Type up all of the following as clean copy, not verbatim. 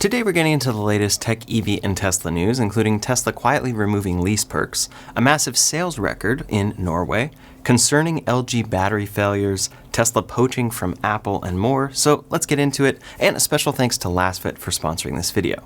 Today we're getting into the latest tech, EV, and Tesla news, including Tesla quietly removing lease perks, a massive sales record in Norway, concerning LG battery failures, Tesla poaching from Apple, and more. So let's get into it, and a special thanks to Lasfit for sponsoring this video.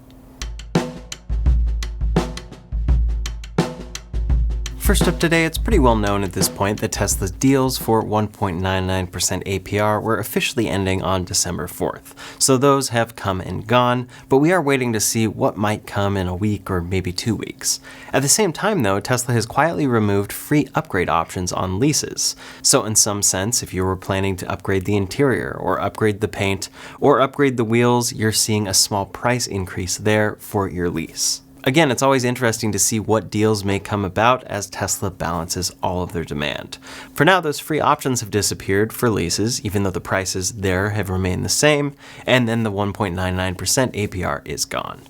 First up today, it's pretty well known at this point that Tesla's deals for 1.99% APR were officially ending on December 4th. So those have come and gone, but we are waiting to see what might come in a week or maybe 2 weeks. At the same time though, Tesla has quietly removed free upgrade options on leases. So in some sense, if you were planning to upgrade the interior or upgrade the paint or upgrade the wheels, you're seeing a small price increase there for your lease. Again, it's always interesting to see what deals may come about as Tesla balances all of their demand. For now, those free options have disappeared for leases, even though the prices there have remained the same, and then the 1.99% APR is gone.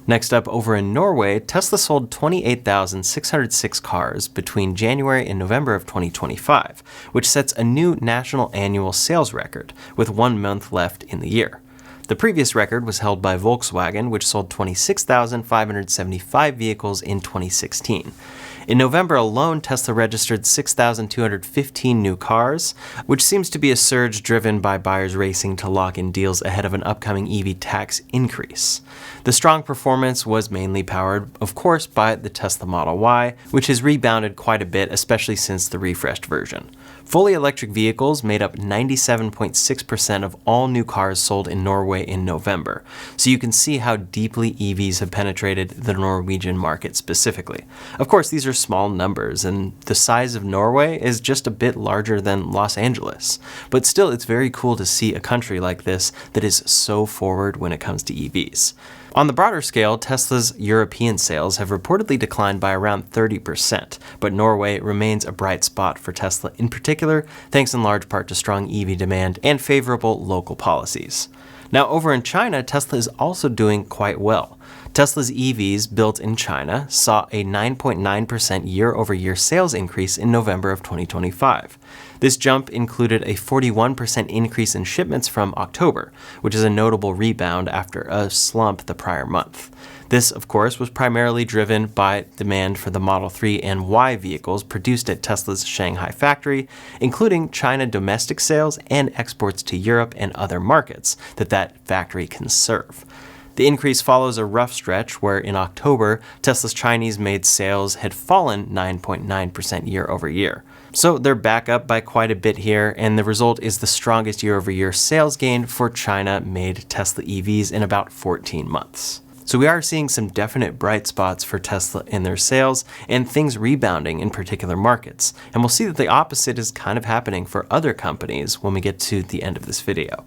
Next up, over in Norway, Tesla sold 28,606 cars between January and November of 2025, which sets a new national annual sales record, with 1 month left in the year. The previous record was held by Volkswagen, which sold 26,575 vehicles in 2016. In November alone, Tesla registered 6,215 new cars, which seems to be a surge driven by buyers racing to lock in deals ahead of an upcoming EV tax increase. The strong performance was mainly powered, of course, by the Tesla Model Y, which has rebounded quite a bit, especially since the refreshed version. Fully electric vehicles made up 97.6% of all new cars sold in Norway in November, so you can see how deeply EVs have penetrated the Norwegian market specifically. Of course, these are small numbers, and the size of Norway is just a bit larger than Los Angeles, but still it's very cool to see a country like this that is so forward when it comes to EVs. On the broader scale, Tesla's European sales have reportedly declined by around 30%, but Norway remains a bright spot for Tesla in particular, thanks in large part to strong EV demand and favorable local policies. Now, over in China, Tesla is also doing quite well. Tesla's EVs built in China saw a 9.9% year-over-year sales increase in November of 2025. This jump included a 41% increase in shipments from October, which is a notable rebound after a slump the prior month. This, of course, was primarily driven by demand for the Model 3 and Y vehicles produced at Tesla's Shanghai factory, including China domestic sales and exports to Europe and other markets that factory can serve. The increase follows a rough stretch where in October, Tesla's Chinese-made sales had fallen 9.9% year over year. So they're back up by quite a bit here, and the result is the strongest year-over-year sales gain for China-made Tesla EVs in about 14 months. So we are seeing some definite bright spots for Tesla in their sales and things rebounding in particular markets. And we'll see that the opposite is kind of happening for other companies when we get to the end of this video.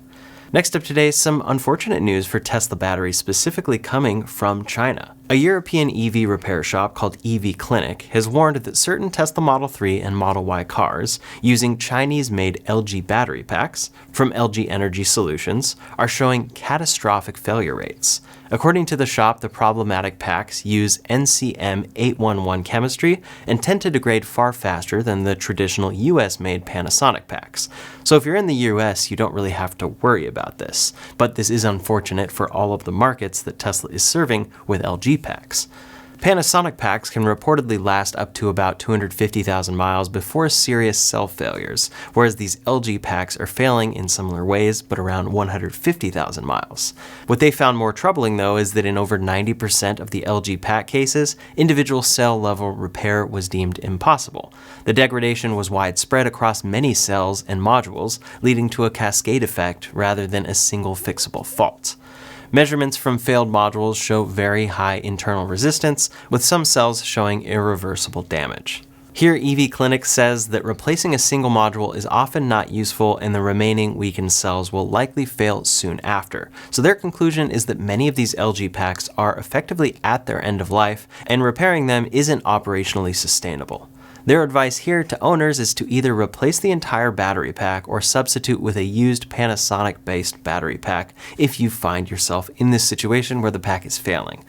Next up today, some unfortunate news for Tesla batteries specifically coming from China. A European EV repair shop called EV Clinic has warned that certain Tesla Model 3 and Model Y cars using Chinese-made LG battery packs from LG Energy Solutions are showing catastrophic failure rates. According to the shop, the problematic packs use NCM 811 chemistry and tend to degrade far faster than the traditional US-made Panasonic packs. So if you're in the US, you don't really have to worry about this, but this is unfortunate for all of the markets that Tesla is serving with LG packs. Panasonic packs can reportedly last up to about 250,000 miles before serious cell failures, whereas these LG packs are failing in similar ways, but around 150,000 miles. What they found more troubling, though, is that in over 90% of the LG pack cases, individual cell level repair was deemed impossible. The degradation was widespread across many cells and modules, leading to a cascade effect rather than a single fixable fault. Measurements from failed modules show very high internal resistance, with some cells showing irreversible damage. Here, EV Clinic says that replacing a single module is often not useful and the remaining weakened cells will likely fail soon after. So their conclusion is that many of these LG packs are effectively at their end of life and repairing them isn't operationally sustainable. Their advice here to owners is to either replace the entire battery pack or substitute with a used Panasonic-based battery pack if you find yourself in this situation where the pack is failing.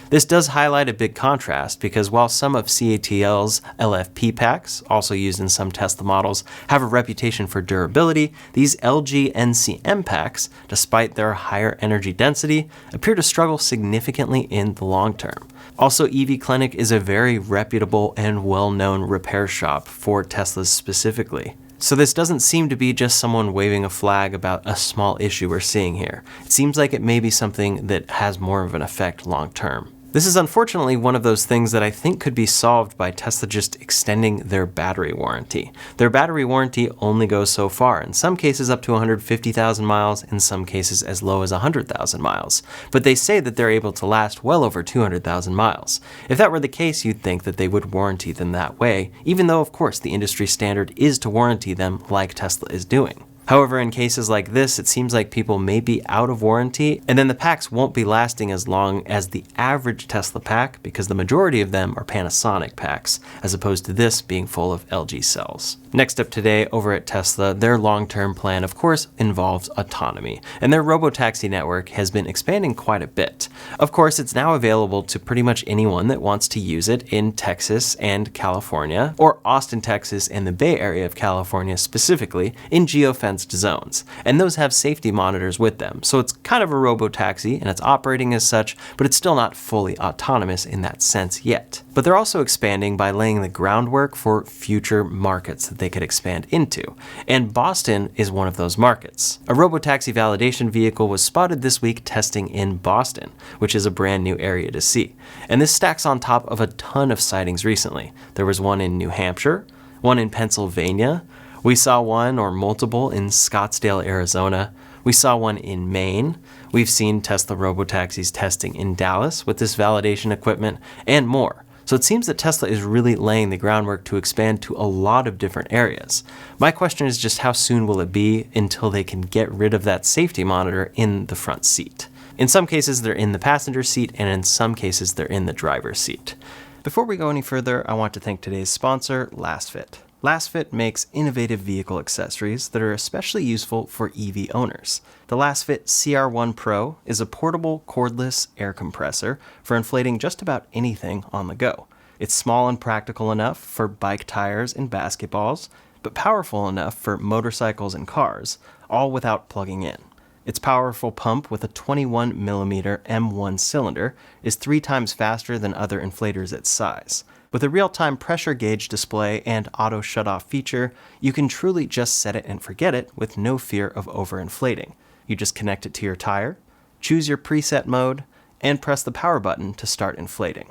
This does highlight a big contrast because while some of CATL's LFP packs, also used in some Tesla models, have a reputation for durability, these LG NCM packs, despite their higher energy density, appear to struggle significantly in the long term. Also, EV Clinic is a very reputable and well-known repair shop for Teslas specifically. So this doesn't seem to be just someone waving a flag about a small issue we're seeing here. It seems like it may be something that has more of an effect long term. This is unfortunately one of those things that I think could be solved by Tesla just extending their battery warranty. Their battery warranty only goes so far, in some cases up to 150,000 miles, in some cases as low as 100,000 miles. But they say that they're able to last well over 200,000 miles. If that were the case, you'd think that they would warranty them that way, even though of course the industry standard is to warranty them like Tesla is doing. However, in cases like this, it seems like people may be out of warranty, and then the packs won't be lasting as long as the average Tesla pack because the majority of them are Panasonic packs, as opposed to this being full of LG cells. Next up today, over at Tesla, their long-term plan, of course, involves autonomy, and their Robotaxi network has been expanding quite a bit. Of course, it's now available to pretty much anyone that wants to use it in Texas and California, or Austin, Texas, and the Bay Area of California specifically, in geofenced zones. And those have safety monitors with them, so it's kind of a Robotaxi, and it's operating as such, but it's still not fully autonomous in that sense yet. But they're also expanding by laying the groundwork for future markets that they could expand into, and Boston is one of those markets. A Robotaxi validation vehicle was spotted this week testing in Boston, which is a brand new area to see. And this stacks on top of a ton of sightings recently. There was one in New Hampshire, one in Pennsylvania, we saw one or multiple in Scottsdale, Arizona, we saw one in Maine, we've seen Tesla Robotaxis testing in Dallas with this validation equipment, and more. So it seems that Tesla is really laying the groundwork to expand to a lot of different areas. My question is just how soon will it be until they can get rid of that safety monitor in the front seat? In some cases, they're in the passenger seat, and in some cases, they're in the driver's seat. Before we go any further, I want to thank today's sponsor, Lasfit. Lasfit makes innovative vehicle accessories that are especially useful for EV owners. The Lasfit CR1 Pro is a portable, cordless air compressor for inflating just about anything on the go. It's small and practical enough for bike tires and basketballs, but powerful enough for motorcycles and cars, all without plugging in. Its powerful pump with a 21mm M1 cylinder is 3 times faster than other inflators its size. With a real-time pressure gauge display and auto shut-off feature, you can truly just set it and forget it with no fear of overinflating. You just connect it to your tire, choose your preset mode, and press the power button to start inflating.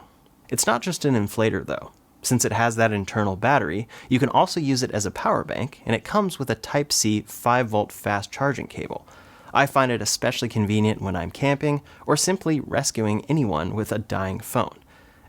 It's not just an inflator though. Since it has that internal battery, you can also use it as a power bank, and it comes with a Type-C 5-volt fast charging cable. I find it especially convenient when I'm camping or simply rescuing anyone with a dying phone.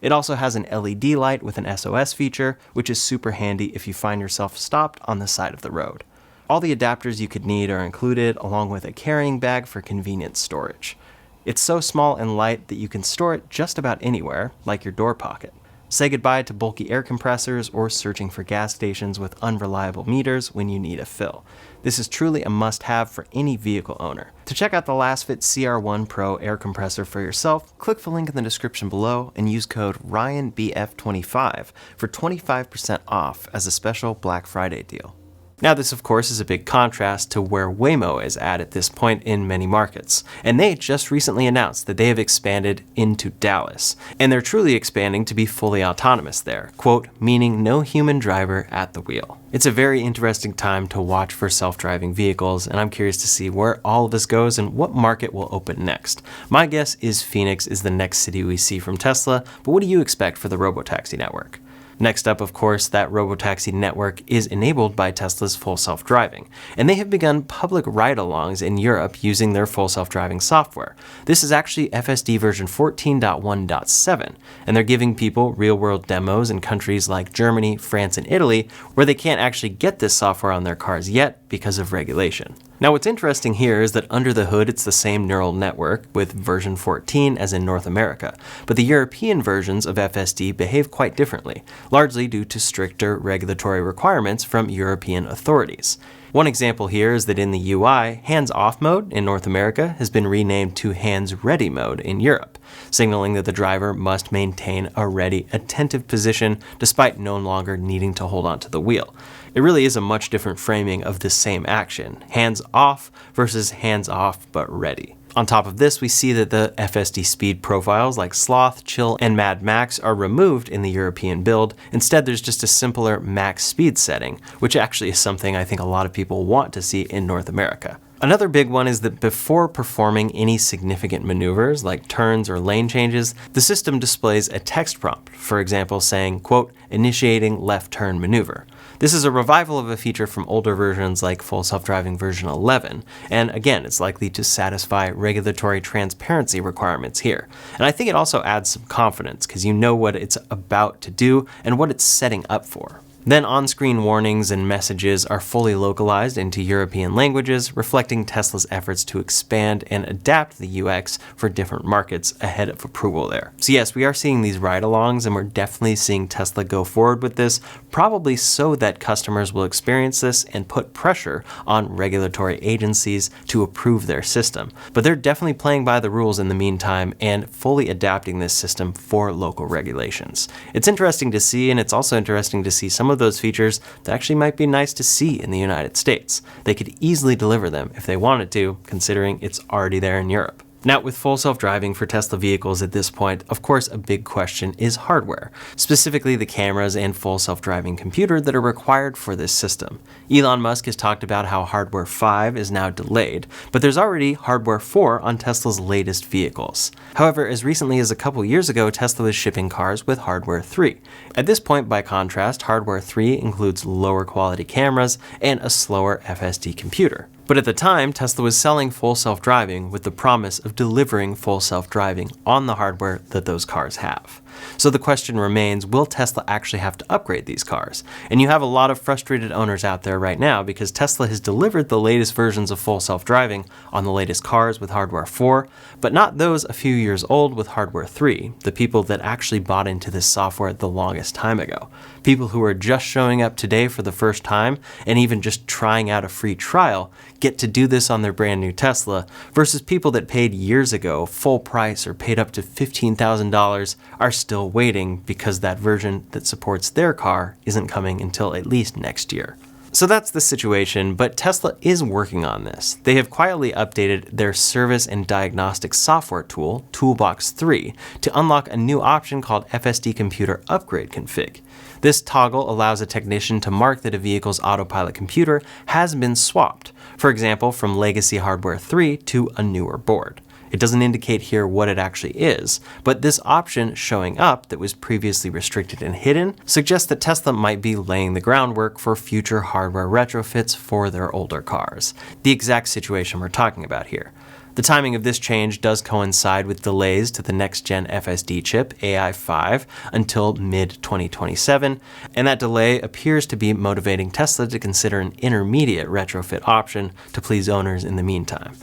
It also has an LED light with an SOS feature, which is super handy if you find yourself stopped on the side of the road. All the adapters you could need are included, along with a carrying bag for convenient storage. It's so small and light that you can store it just about anywhere, like your door pocket. Say goodbye to bulky air compressors or searching for gas stations with unreliable meters when you need a fill. This is truly a must-have for any vehicle owner. To check out the Lasfit CR1 Pro air compressor for yourself, click the link in the description below and use code RyanBF25 for 25% off as a special Black Friday deal. Now this of course is a big contrast to where Waymo is at this point in many markets, and they just recently announced that they have expanded into Dallas, and they're truly expanding to be fully autonomous there, quote, meaning no human driver at the wheel. It's a very interesting time to watch for self-driving vehicles, and I'm curious to see where all of this goes and what market will open next. My guess is Phoenix is the next city we see from Tesla, but what do you expect for the Robotaxi network? Next up, of course, that Robotaxi network is enabled by Tesla's full self-driving, and they have begun public ride-alongs in Europe using their full self-driving software. This is actually FSD version 14.1.7, and they're giving people real-world demos in countries like Germany, France, and Italy, where they can't actually get this software on their cars yet because of regulation. Now what's interesting here is that under the hood it's the same neural network with version 14 as in North America, but the European versions of FSD behave quite differently, largely due to stricter regulatory requirements from European authorities. One example here is that in the UI, hands-off mode in North America has been renamed to hands-ready mode in Europe, signaling that the driver must maintain a ready, attentive position despite no longer needing to hold onto the wheel. It really is a much different framing of the same action, hands-off versus hands-off but ready. On top of this, we see that the FSD speed profiles like Sloth, Chill, and Mad Max are removed in the European build. Instead, there's just a simpler max speed setting, which actually is something I think a lot of people want to see in North America. Another big one is that before performing any significant maneuvers like turns or lane changes, the system displays a text prompt, for example saying, quote, initiating left turn maneuver. This is a revival of a feature from older versions like Full Self-Driving version 11, and again, it's likely to satisfy regulatory transparency requirements here. And I think it also adds some confidence, because you know what it's about to do and what it's setting up for. Then on-screen warnings and messages are fully localized into European languages, reflecting Tesla's efforts to expand and adapt the UX for different markets ahead of approval there. So yes, we are seeing these ride-alongs, and we're definitely seeing Tesla go forward with this, probably so that customers will experience this and put pressure on regulatory agencies to approve their system. But they're definitely playing by the rules in the meantime and fully adapting this system for local regulations. It's interesting to see, and it's also interesting to see some of those features that actually might be nice to see in the United States. They could easily deliver them if they wanted to, considering it's already there in Europe. Now, with full self-driving for Tesla vehicles at this point, of course, a big question is hardware, specifically the cameras and full self-driving computer that are required for this system. Elon Musk has talked about how hardware 5 is now delayed, but there's already hardware 4 on Tesla's latest vehicles. However, as recently as a couple years ago, Tesla was shipping cars with hardware 3. At this point, by contrast, hardware 3 includes lower quality cameras and a slower FSD computer. But at the time, Tesla was selling full self-driving with the promise of delivering full self-driving on the hardware that those cars have. So the question remains, will Tesla actually have to upgrade these cars? And you have a lot of frustrated owners out there right now because Tesla has delivered the latest versions of full self-driving on the latest cars with hardware 4, but not those a few years old with hardware 3, the people that actually bought into this software the longest time ago. People who are just showing up today for the first time and even just trying out a free trial get to do this on their brand new Tesla, versus people that paid years ago full price or paid up to $15,000 are still waiting because that version that supports their car isn't coming until at least next year. So that's the situation, but Tesla is working on this. They have quietly updated their service and diagnostic software tool, Toolbox 3, to unlock a new option called FSD Computer Upgrade Config. This toggle allows a technician to mark that a vehicle's autopilot computer has been swapped, for example, from legacy hardware 3 to a newer board. It doesn't indicate here what it actually is, but this option showing up that was previously restricted and hidden suggests that Tesla might be laying the groundwork for future hardware retrofits for their older cars, the exact situation we're talking about here. The timing of this change does coincide with delays to the next-gen FSD chip, AI5, until mid-2027, and that delay appears to be motivating Tesla to consider an intermediate retrofit option to please owners in the meantime.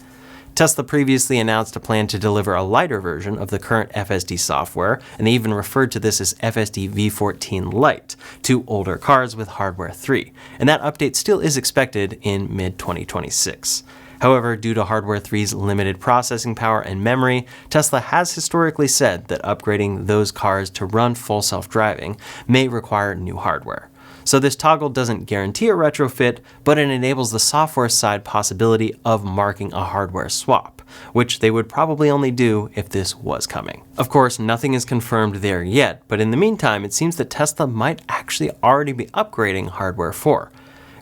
Tesla previously announced a plan to deliver a lighter version of the current FSD software, and they even referred to this as FSD V14 Lite, to older cars with hardware 3, and that update still is expected in mid-2026. However, due to hardware 3's limited processing power and memory, Tesla has historically said that upgrading those cars to run full self-driving may require new hardware. So this toggle doesn't guarantee a retrofit, but it enables the software side possibility of marking a hardware swap, which they would probably only do if this was coming. Of course, nothing is confirmed there yet, but in the meantime, it seems that Tesla might actually already be upgrading hardware 4.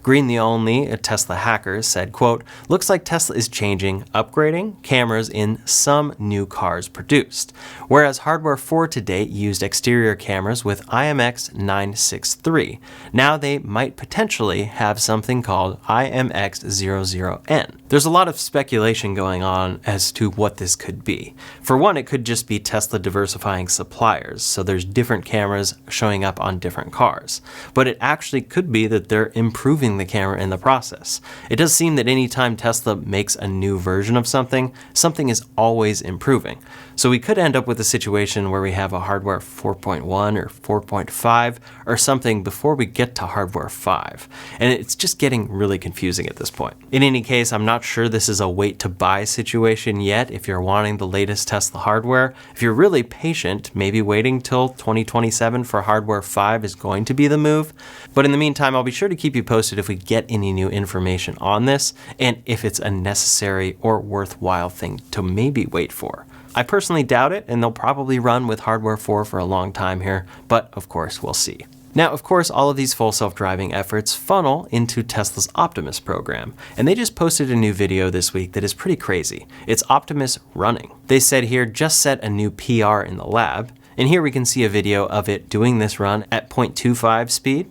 Green the Only, a Tesla hacker, said, quote, "Looks like Tesla is changing, upgrading cameras in some new cars produced. Whereas hardware 4 to date used exterior cameras with IMX963. Now they might potentially have something called IMX00N. There's a lot of speculation going on as to what this could be. For one, it could just be Tesla diversifying suppliers, so there's different cameras showing up on different cars. But it actually could be that they're improving the camera in the process. It does seem that anytime Tesla makes a new version of something, something is always improving. So we could end up with a situation where we have a hardware 4.1 or 4.5 or something before we get to hardware 5. And it's just getting really confusing at this point. In any case, I'm not sure this is a wait to buy situation yet if you're wanting the latest Tesla hardware. If you're really patient, maybe waiting till 2027 for hardware 5 is going to be the move. But in the meantime, I'll be sure to keep you posted if we get any new information on this and if it's a necessary or worthwhile thing to maybe wait for. I personally doubt it, and they'll probably run with hardware 4 for a long time here, but of course we'll see. Now, of course, all of these full self-driving efforts funnel into Tesla's Optimus program, and they just posted a new video this week that is pretty crazy. It's Optimus running. They said here, just set a new PR in the lab, and here we can see a video of it doing this run at 0.25 speed,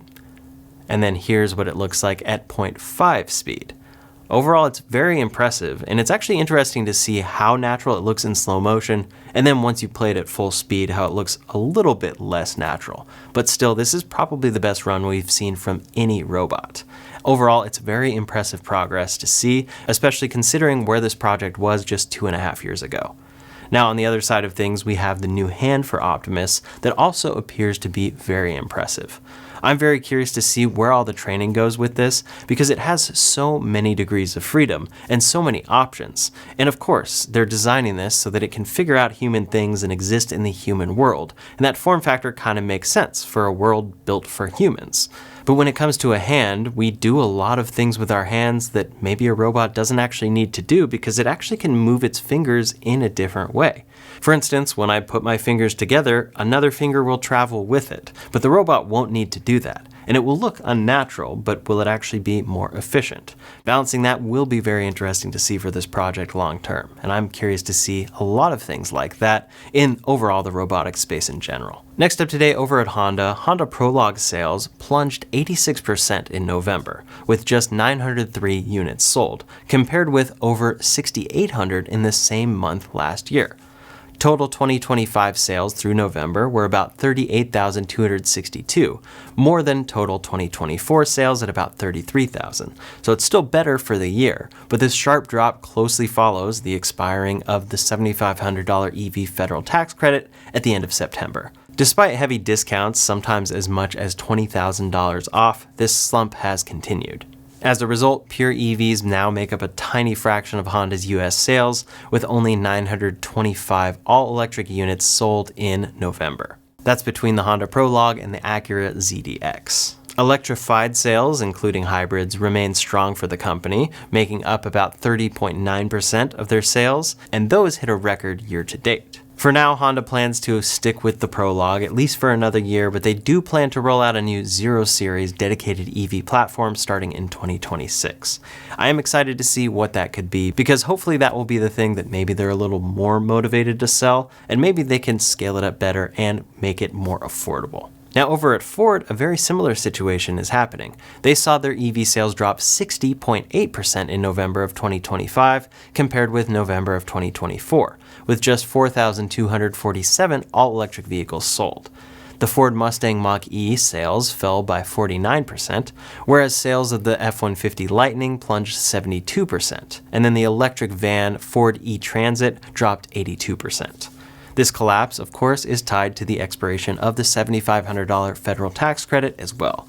and then here's what it looks like at 0.5 speed. Overall, it's very impressive, and it's actually interesting to see how natural it looks in slow motion, and then once you play it at full speed, how it looks a little bit less natural. But still, this is probably the best run we've seen from any robot. Overall, it's very impressive progress to see, especially considering where this project was just 2.5 years ago. Now, on the other side of things, we have the new hand for Optimus that also appears to be very impressive. I'm very curious to see where all the training goes with this because it has so many degrees of freedom and so many options. And of course, they're designing this so that it can figure out human things and exist in the human world. And that form factor kind of makes sense for a world built for humans. But when it comes to a hand, we do a lot of things with our hands that maybe a robot doesn't actually need to do because it actually can move its fingers in a different way. For instance, when I put my fingers together, another finger will travel with it, but the robot won't need to do that. And it will look unnatural, but will it actually be more efficient? Balancing that will be very interesting to see for this project long term, and I'm curious to see a lot of things like that in overall the robotic space in general. Next up today over at Honda, Honda Prologue sales plunged 86% in November, with just 903 units sold, compared with over 6,800 in the same month last year. Total 2025 sales through November were about 38,262, more than total 2024 sales at about 33,000. So it's still better for the year, but this sharp drop closely follows the expiring of the $7,500 EV federal tax credit at the end of September. Despite heavy discounts, sometimes as much as $20,000 off, this slump has continued. As a result, pure EVs now make up a tiny fraction of Honda's US sales, with only 925 all-electric units sold in November. That's between the Honda Prologue and the Acura ZDX. Electrified sales, including hybrids, remain strong for the company, making up about 30.9% of their sales, and those hit a record year to date. For now, Honda plans to stick with the Prologue, at least for another year, but they do plan to roll out a new Zero Series dedicated EV platform starting in 2026. I am excited to see what that could be, because hopefully that will be the thing that maybe they're a little more motivated to sell, and maybe they can scale it up better and make it more affordable. Now over at Ford, a very similar situation is happening. They saw their EV sales drop 60.8% in November of 2025 compared with November of 2024, with just 4,247 all-electric vehicles sold. The Ford Mustang Mach-E sales fell by 49%, whereas sales of the F-150 Lightning plunged 72%, and then the electric van Ford E-Transit dropped 82%. This collapse, of course, is tied to the expiration of the $7,500 federal tax credit as well.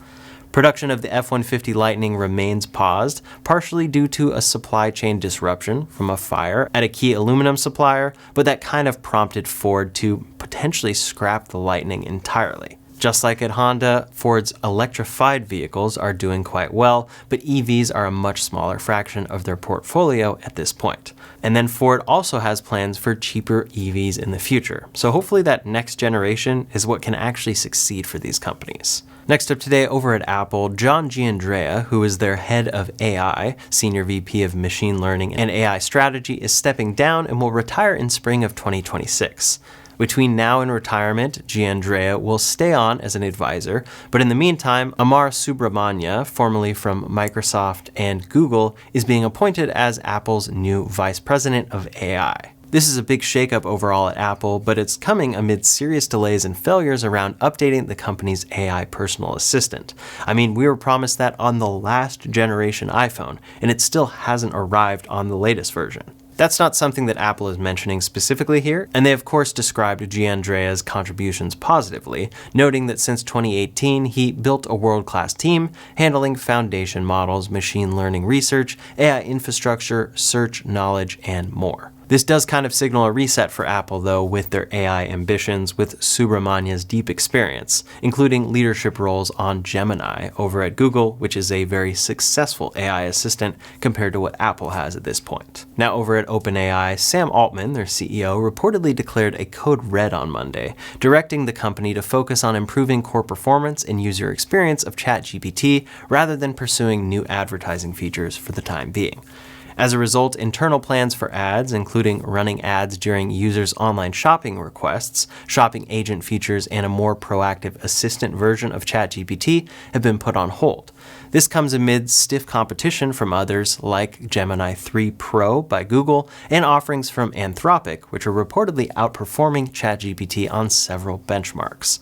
Production of the F-150 Lightning remains paused, partially due to a supply chain disruption from a fire at a key aluminum supplier, but that kind of prompted Ford to potentially scrap the Lightning entirely. Just like at Honda, Ford's electrified vehicles are doing quite well, but EVs are a much smaller fraction of their portfolio at this point. And then Ford also has plans for cheaper EVs in the future. So hopefully that next generation is what can actually succeed for these companies. Next up today over at Apple, John Giandrea, who is their head of AI, Senior VP of Machine Learning and AI Strategy, is stepping down and will retire in spring of 2026. Between now and retirement, Giandrea will stay on as an advisor, but in the meantime, Amar Subramanya, formerly from Microsoft and Google, is being appointed as Apple's new vice president of AI. This is a big shakeup overall at Apple, but it's coming amid serious delays and failures around updating the company's AI personal assistant. I mean, we were promised that on the last generation iPhone, and it still hasn't arrived on the latest version. That's not something that Apple is mentioning specifically here, and they of course described Giandrea's contributions positively, noting that since 2018 he built a world-class team handling foundation models, machine learning research, AI infrastructure, search, knowledge, and more. This does kind of signal a reset for Apple, though, with their AI ambitions with Subramanya's deep experience, including leadership roles on Gemini over at Google, which is a very successful AI assistant compared to what Apple has at this point. Now over at OpenAI, Sam Altman, their CEO, reportedly declared a code red on Monday, directing the company to focus on improving core performance and user experience of ChatGPT rather than pursuing new advertising features for the time being. As a result, internal plans for ads, including running ads during users' online shopping requests, shopping agent features, and a more proactive assistant version of ChatGPT, have been put on hold. This comes amid stiff competition from others like Gemini 3 Pro by Google and offerings from Anthropic, which are reportedly outperforming ChatGPT on several benchmarks.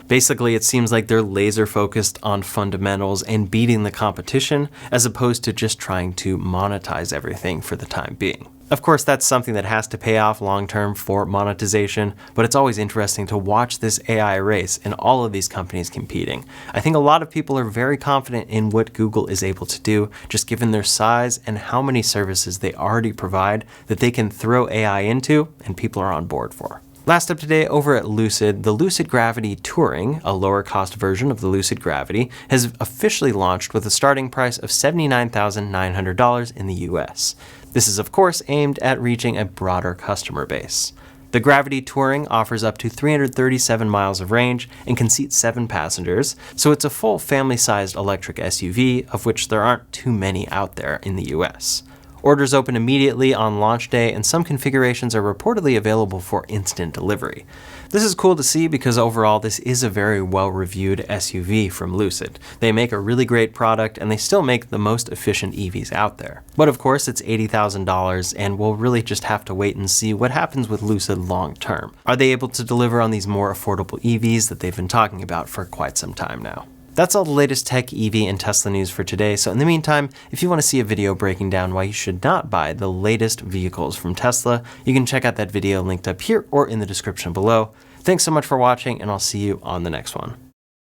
Basically, it seems like they're laser focused on fundamentals and beating the competition, as opposed to just trying to monetize everything for the time being. Of course, that's something that has to pay off long term for monetization, but it's always interesting to watch this AI race and all of these companies competing. I think a lot of people are very confident in what Google is able to do, just given their size and how many services they already provide that they can throw AI into and people are on board for. Last up today, over at Lucid, the Lucid Gravity Touring, a lower cost version of the Lucid Gravity, has officially launched with a starting price of $79,900 in the US. This is of course aimed at reaching a broader customer base. The Gravity Touring offers up to 337 miles of range and can seat 7 passengers, so it's a full family-sized electric SUV, of which there aren't too many out there in the US. Orders open immediately on launch day, and some configurations are reportedly available for instant delivery. This is cool to see because overall this is a very well-reviewed SUV from Lucid. They make a really great product and they still make the most efficient EVs out there. But of course it's $80,000 and we'll really just have to wait and see what happens with Lucid long term. Are they able to deliver on these more affordable EVs that they've been talking about for quite some time now? That's all the latest tech, EV, and Tesla news for today, so in the meantime, if you want to see a video breaking down why you should not buy the latest vehicles from Tesla, you can check out that video linked up here or in the description below. Thanks so much for watching, and I'll see you on the next one.